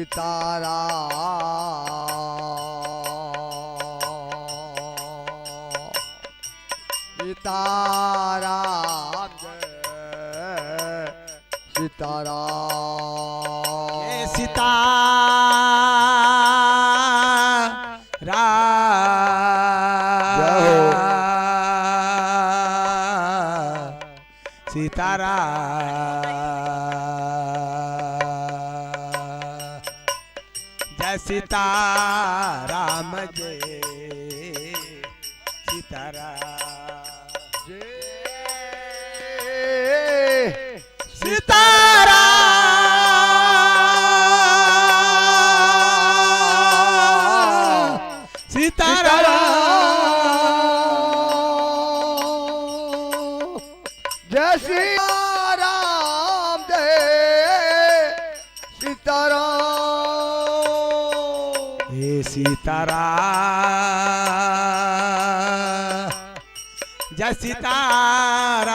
सीताराम जय सीताराम जय सीताराम जय हो सीताराम जय सीताराम जय सीताराम सीताराम सीताराम जय सीताराम जय सीताराम हे सीताराम जय सीताराम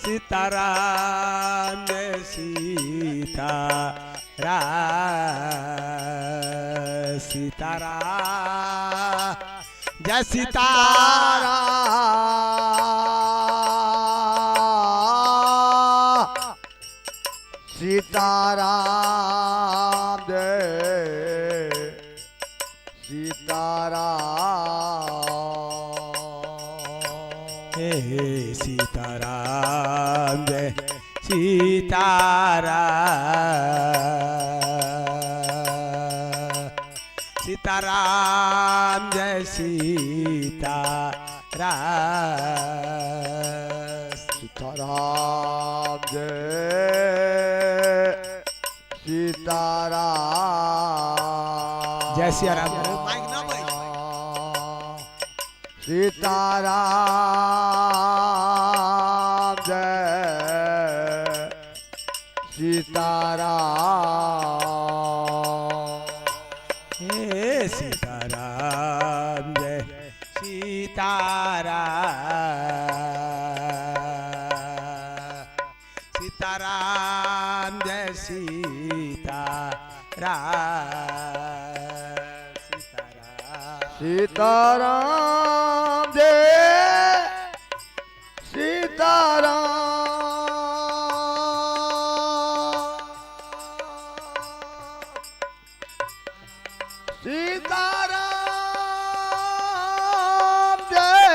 सीताराम जय सीताराम सीताराम जय सीताराम सीताराम जय सीताराम हे सीताराम जय सीताराम सीताराम जय सीताराम सीताराम जय सीताराम जय सिया राम माइक ना भाई सीताराम जय सीताराम हे सीताराम जय सीताराम सीताराम जय सीताराम सीताराम जय सीताराम सीताराम जय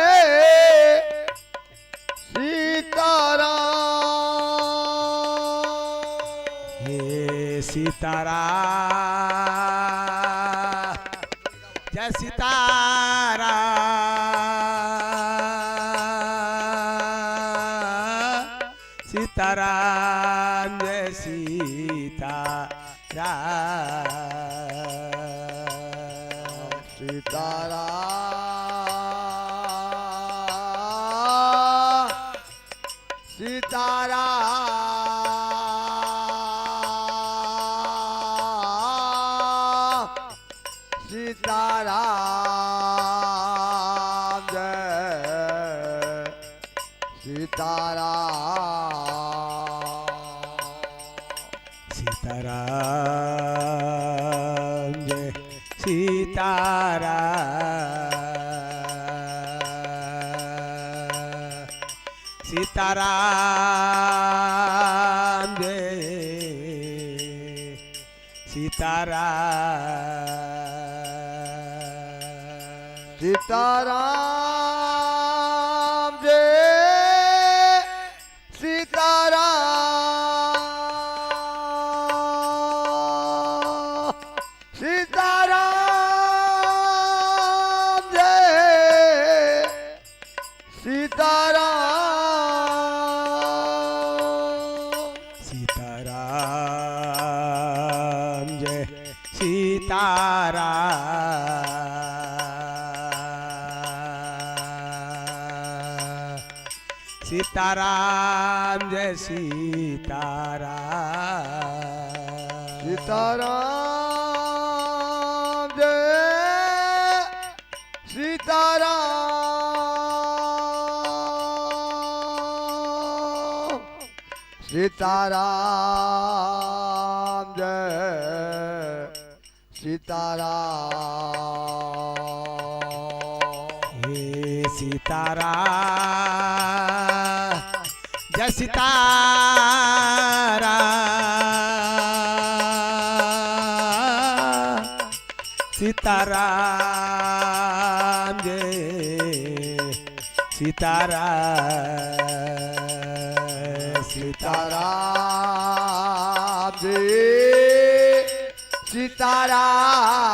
सीताराम हे सीताराम जय सीताराम सीताराम जय सीताराम सीताराम सीताराम सीताराम जय सीताराम सीताराम जय सीताराम सीताराम जय सीताराम सीताराम जय सीताराम सीताराम जय सीताराम सीताराम जय सीताराम सीताराम जय सीताराम सीताराम जय सीताराम સીતારામ જય સીતારામ હે સીતારામ જય સીતારામ સીતારામ જય સીતારામ સીતારામ જય સીતારામ